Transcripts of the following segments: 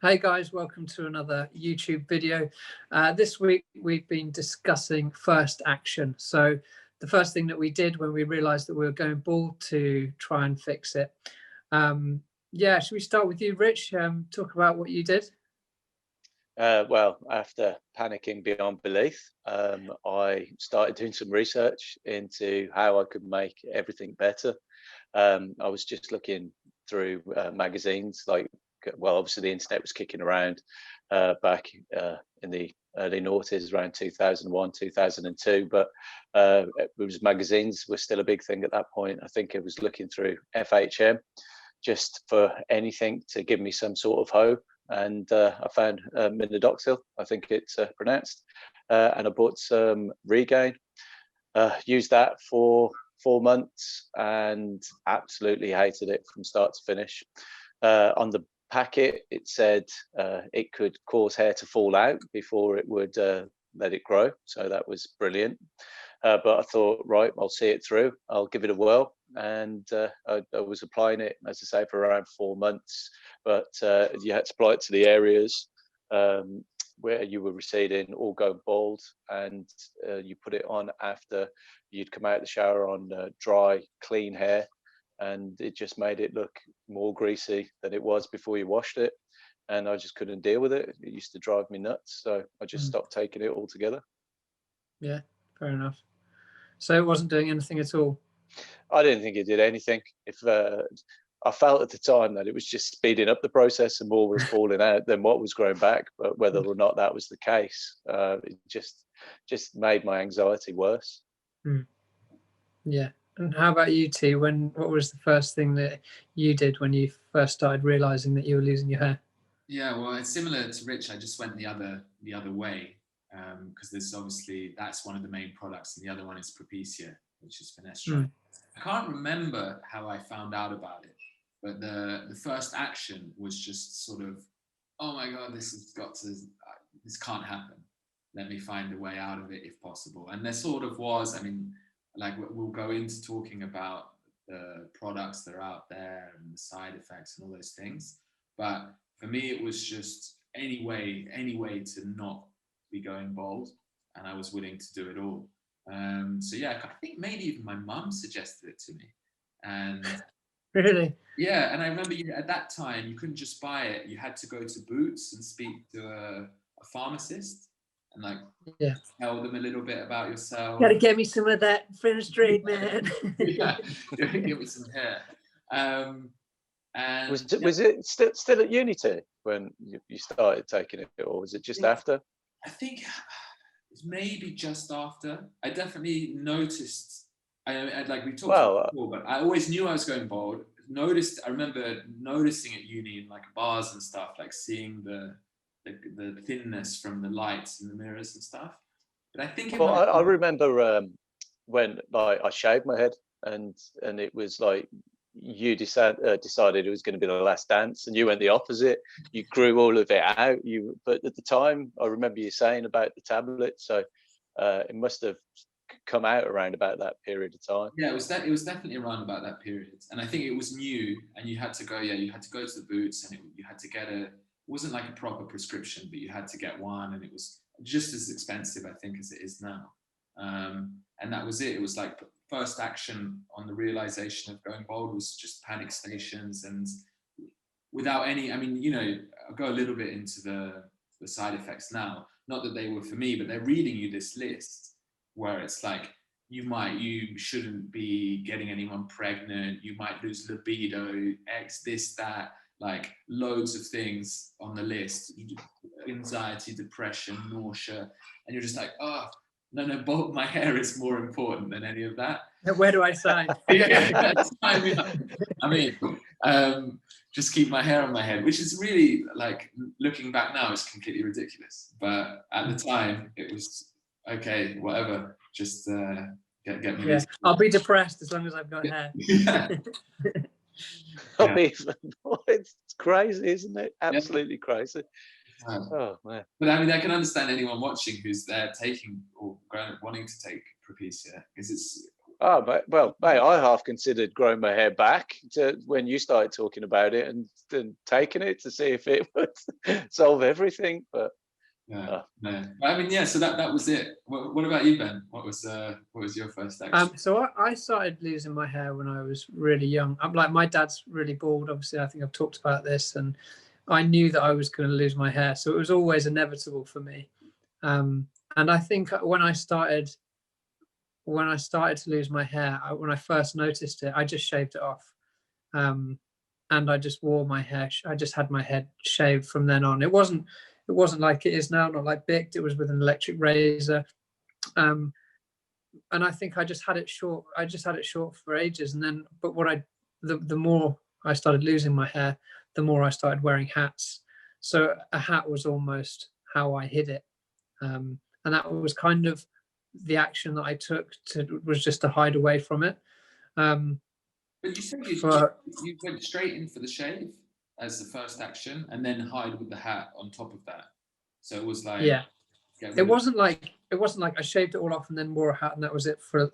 Hey guys, welcome to another YouTube video. This week we've been discussing first action. So the first thing that we did when we realized that we were going bald to try and fix it. Yeah, should we start with you, Rich? Talk about what you did. Well, after panicking beyond belief, I started doing some research into how I could make everything better. I was just looking through magazines, well, obviously the internet was kicking around back in the early noughties, around 2001, 2002, but it was magazines were still a big thing at that point. I think I was looking through FHM just for anything to give me some sort of hope. And I found minoxidil, I think it's pronounced, and I bought some Regain. Used that for 4 months and absolutely hated it from start to finish. On the packet, it said it could cause hair to fall out before it would let it grow. So that was brilliant. But I thought, right, I'll see it through. I'll give it a whirl. And I was applying it, as I say, for around 4 months. But you had to apply it to the areas where you were receding or going bald. And you put it on after you'd come out of the shower on dry, clean hair. And it just made it look more greasy than it was before you washed it. And I just couldn't deal with it. It used to drive me nuts. So I just stopped taking it altogether. Yeah, fair enough. So it wasn't doing anything at all. I didn't think it did anything. If I felt at the time that it was just speeding up the process and more was falling out than what was growing back. But whether or not that was the case, it just made my anxiety worse. Yeah. And how about you, T? What was the first thing that you did when you first started realizing that you were losing your hair? Yeah, well, it's similar to Rich. I just went the other way because there's obviously that's one of the main products, and the other one is Propecia, which is finasteride. I can't remember how I found out about it, but the first action was just sort of, oh my god, this can't happen. Let me find a way out of it if possible. And there sort of was. I mean, like we'll go into talking about the products that are out there and the side effects and all those things, but for me, it was just any way to not be going bald, and I was willing to do it all. So yeah, I think maybe even my mum suggested it to me, and Really? yeah, and I remember at that time you couldn't just buy it; you had to go to Boots and speak to a pharmacist and tell them a little bit about yourself. Gotta get me some of that finasteride, man. Yeah, give me some hair. And was it still at Unity when you started taking it, or was it just after? I think it's maybe just after. I definitely noticed. I like we talked about before, but I always knew I was going bald. I remember noticing at uni in like bars and stuff, like seeing the thinness from the lights in the mirrors and stuff. But I think I remember when I shaved my head and it was like you decided it was going to be the last dance, and you went the opposite. You grew all of it out. But at the time, I remember you saying about the tablet, so it must have come out around about that period of time. Yeah, it was definitely around about that period, and I think it was new, and you had to go. Yeah, you had to go to the Boots, and you had to get it wasn't like a proper prescription, but you had to get one, and it was just as expensive, I think, as it is now. And that was it. It was like first action on the realization of going bald was just panic stations, and without any, I mean, I'll go a little bit into the side effects now. Not that they were for me, but they're reading you this list where it's like, you shouldn't be getting anyone pregnant, you might lose libido, X, this, that, like loads of things on the list, anxiety, depression, nausea, and you're just like, oh, no, but my hair is more important than any of that. Where do I sign? Yeah, sign me up. I mean, just keep my hair on my head, which is really, like, looking back now, is completely ridiculous. But at the time, it was, okay, whatever, just get me. Yeah, I'll be depressed as long as I've got hair. Yeah. It's crazy, isn't it? Absolutely crazy. Oh man! But I mean, I can understand anyone watching who's there taking or wanting to take Propecia, because Oh, well, mate, I half considered growing my hair back to when you started talking about it, and taking it to see if it would solve everything. But Yeah, no. I mean, yeah. So that was it. What about you, Ben? What was your first action? So I started losing my hair when I was really young. I'm like, my dad's really bald. Obviously, I think I've talked about this, and I knew that I was going to lose my hair, so it was always inevitable for me. And I think when I started to lose my hair, when I first noticed it, I just shaved it off. And I just wore my hair. I just had my head shaved from then on. It wasn't like it is now, not like bicked. It was with an electric razor. Um, and I think I just had it short. I just had it short for ages. And then, but the more I started losing my hair, the more I started wearing hats. So a hat was almost how I hid it. And that was kind of the action that I took was just to hide away from it. But you said you went straight in for the shave as the first action, and then hide with the hat on top of that. So it was like, yeah, it wasn't like I shaved it all off and then wore a hat and that was it for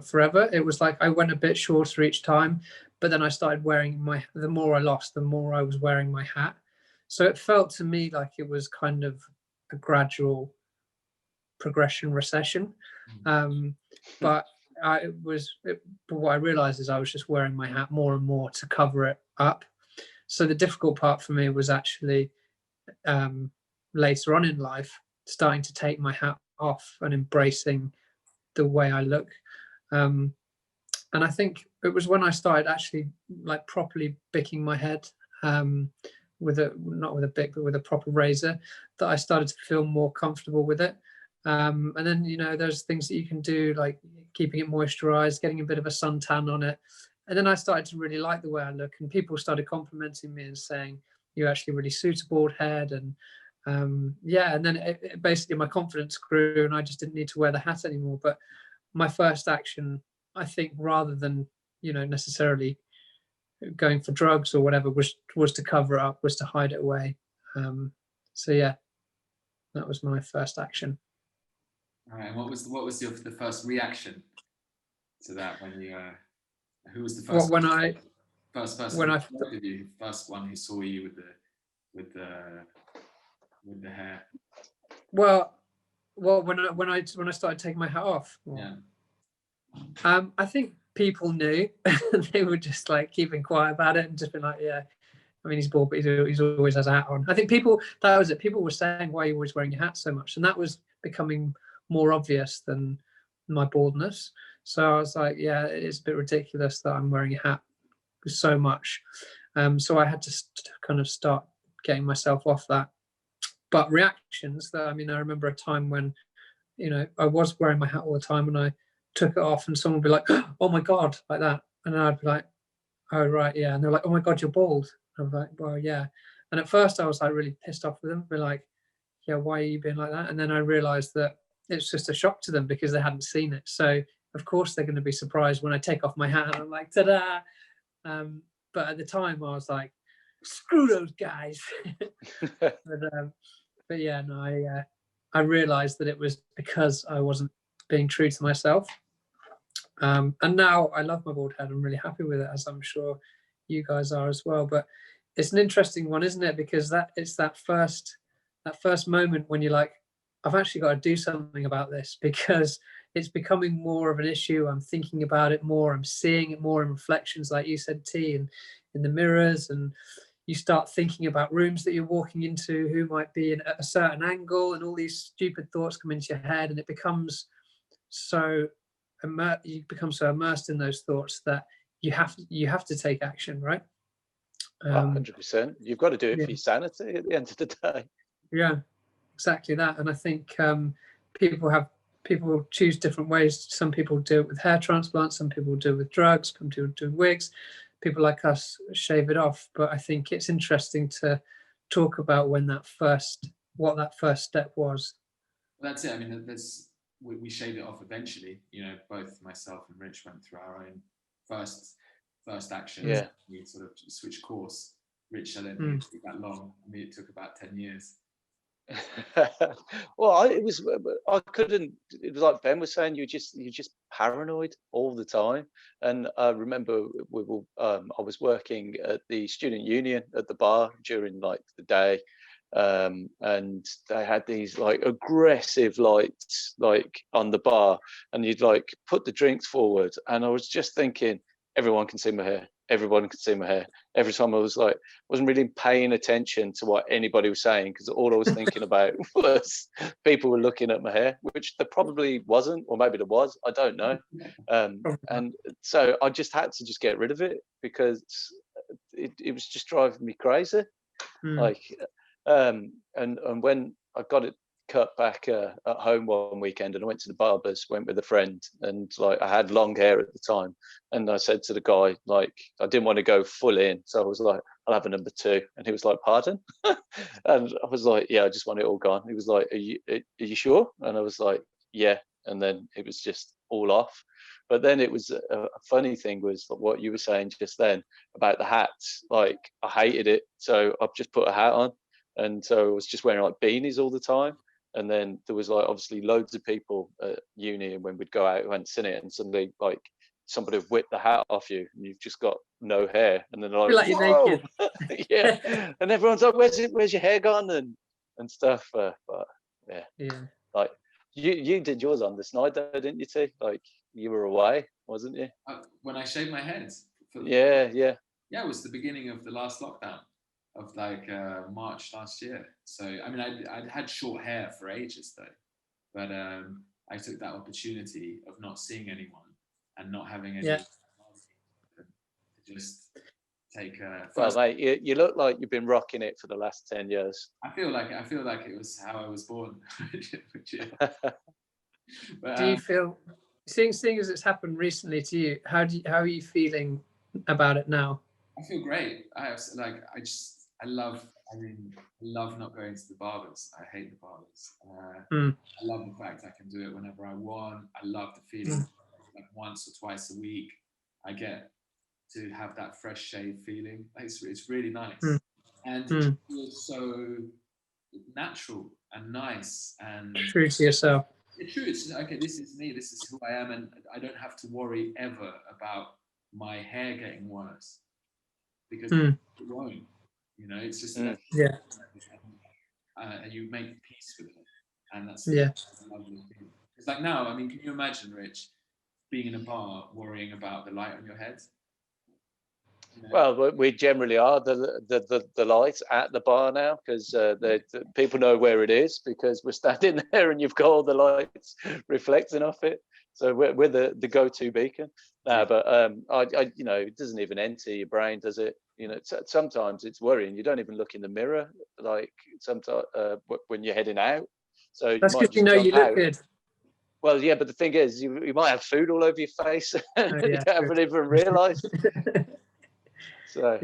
forever. It was like I went a bit shorter each time, but then I started wearing the more I lost, the more I was wearing my hat. So it felt to me like it was kind of a gradual progression recession. But what I realized is I was just wearing my hat more and more to cover it up. So the difficult part for me was actually later on in life, starting to take my hat off and embracing the way I look. And I think it was when I started actually like properly bicking my head, not with a bic, but with a proper razor, that I started to feel more comfortable with it. And then, there's things that you can do, like keeping it moisturized, getting a bit of a suntan on it. And then I started to really like the way I look, and people started complimenting me and saying, "You're actually really suit a bald head." And and then basically my confidence grew, and I just didn't need to wear the hat anymore. But my first action, I think, rather than necessarily going for drugs or whatever, was to cover it up, was to hide it away. So yeah, that was my first action. All right. And what was the first reaction to that when you? Who was the first? When I first person when who I of you, first one who saw you with the hair? well when I started taking my hat off. Yeah. I think people knew. They were just like keeping quiet about it and just being like, yeah. I mean, he's bald, but he's always has a hat on. I think that was it. People were saying, why are you always wearing your hat so much? And that was becoming more obvious than my baldness. So I was like, yeah, it's a bit ridiculous that I'm wearing a hat so much. So I had to kind of start getting myself off that. But reactions, I remember a time when, I was wearing my hat all the time and I took it off and someone would be like, oh my God, like that. And I'd be like, oh, right, yeah. And they're like, oh my God, you're bald. I was like, well, yeah. And at first I was like really pissed off with them, be like, yeah, why are you being like that? And then I realized that it's just a shock to them because they hadn't seen it. So of course they're going to be surprised when I take off my hat and I'm like, ta-da. But at the time I was like, screw those guys. but yeah, no, I realized that it was because I wasn't being true to myself. And now I love my bald head. I'm really happy with it, as I'm sure you guys are as well. But it's an interesting one, isn't it? Because it's that first moment when you're like, I've actually got to do something about this because it's becoming more of an issue. I'm thinking about it more. I'm seeing it more in reflections, like you said, T, and in the mirrors. And you start thinking about rooms that you're walking into, who might be in a certain angle, and all these stupid thoughts come into your head, and it becomes so you become so immersed in those thoughts that you have to take action, right? 100%. You've got to do it yeah. for your sanity at the end of the day. Yeah, exactly that. And I think people choose different ways. Some people do it with hair transplants, some people do it with drugs, some people do wigs. People like us shave it off. But I think it's interesting to talk about what that first step was. That's it. I mean, we shaved it off eventually. Both myself and Rich went through our own first actions. Yeah. We sort of switched course. Rich, I don't think it took that long. I mean, it took about 10 years. Well, I couldn't. It was like Ben was saying, you're just paranoid all the time. And I remember I was working at the student union at the bar during like the day, and they had these like aggressive lights like on the bar, and you'd like put the drinks forward, and I was just thinking, everyone can see my hair. Everyone can see my hair. Every time I was like, wasn't really paying attention to what anybody was saying, because all I was thinking about was people were looking at my hair, which there probably wasn't, or maybe there was. I don't know. And so I just had to just get rid of it, because it was just driving me crazy. Like, and when I got it cut back at home one weekend, and I went to the barbers, went with a friend, and like I had long hair at the time, and I said to the guy, like, I didn't want to go full in, so I was like, I'll have a number 2, and he was like, pardon? And I was like, yeah, I just want it all gone. He was like, are you sure? And I was like, yeah. And then it was just all off. But then it was a funny thing was what you were saying just then about the hats. Like, I hated it, so I've just put a hat on, and so I was just wearing like beanies all the time. And then there was like obviously loads of people at uni, and when we'd go out and seen it, and suddenly like somebody would whip the hat off you, and you've just got no hair, and then they're Feel like, like you're whoa, naked. yeah, and everyone's like, where's your hair gone, and stuff. But Yeah. like you did yours on the snide though, didn't you, T? Like, you were away, wasn't you? When I shaved my head. Yeah. Yeah, it was the beginning of the last lockdown of like March last year. So I mean, I'd had short hair for ages though, but I took that opportunity of not seeing anyone and not having any to just take Well, mate, you look like you've been rocking it for the last 10 years. I feel like it was how I was born. But, Do you feel, seeing as it's happened recently to you, how are you feeling about it now? I feel great. I love not going to the barbers. I hate the barbers. I love the fact I can do it whenever I want. I love the feeling like once or twice a week I get to have that fresh shave feeling. It's really nice. And it feels so natural and nice and true to yourself. It's true. It's okay. This is me. This is who I am, and I don't have to worry ever about my hair getting worse, because it won't. You know, it's just and you make peace with it, and that's a lovely thing. It's like now. I mean, can you imagine, Rich, being in a bar worrying about the light on your head? You know? Well, we generally are the lights at the bar now, because the people know where it is, because we're standing there and you've got all the lights reflecting off it. So we're the go-to beacon. But you know, it doesn't even enter your brain, does it? You know, sometimes it's worrying. You don't even look in the mirror, like sometimes when you're heading out. So that's because you know you look good. Well, yeah, but the thing is, you might have food all over your face, and you haven't even realised. So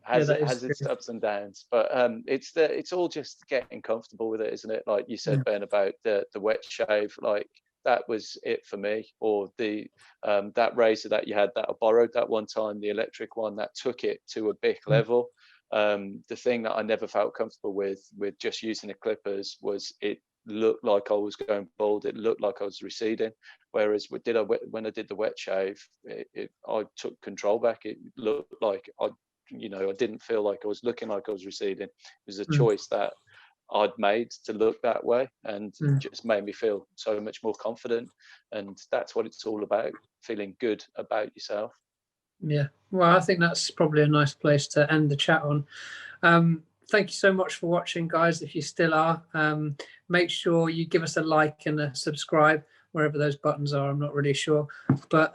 has its ups and downs, but it's all just getting comfortable with it, isn't it? Like you said, Ben, about the wet shave, like that was it for me. Or the that razor that you had that I borrowed that one time, the electric one, that took it to a big level. The thing that I never felt comfortable with just using the clippers was it looked like I was going bald. It looked like I was receding. Whereas when I did the wet shave, I took control back. It looked like I didn't feel like I was looking like I was receding. It was a choice that I'd made to look that way, and just made me feel so much more confident. And that's what it's all about, feeling good about yourself. Yeah, well, I think that's probably a nice place to end the chat on. Thank you so much for watching, guys. If you still are, make sure you give us a like and a subscribe wherever those buttons are. I'm not really sure, but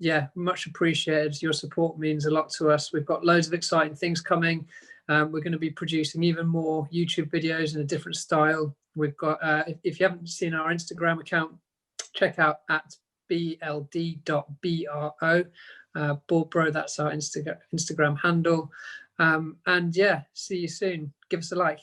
yeah, much appreciated. Your support means a lot to us. We've got loads of exciting things coming. We're going to be producing even more YouTube videos in a different style. We've got, if you haven't seen our Instagram account, check out at BLD.BRO. BLDBRO, that's our Instagram handle. And yeah, see you soon. Give us a like.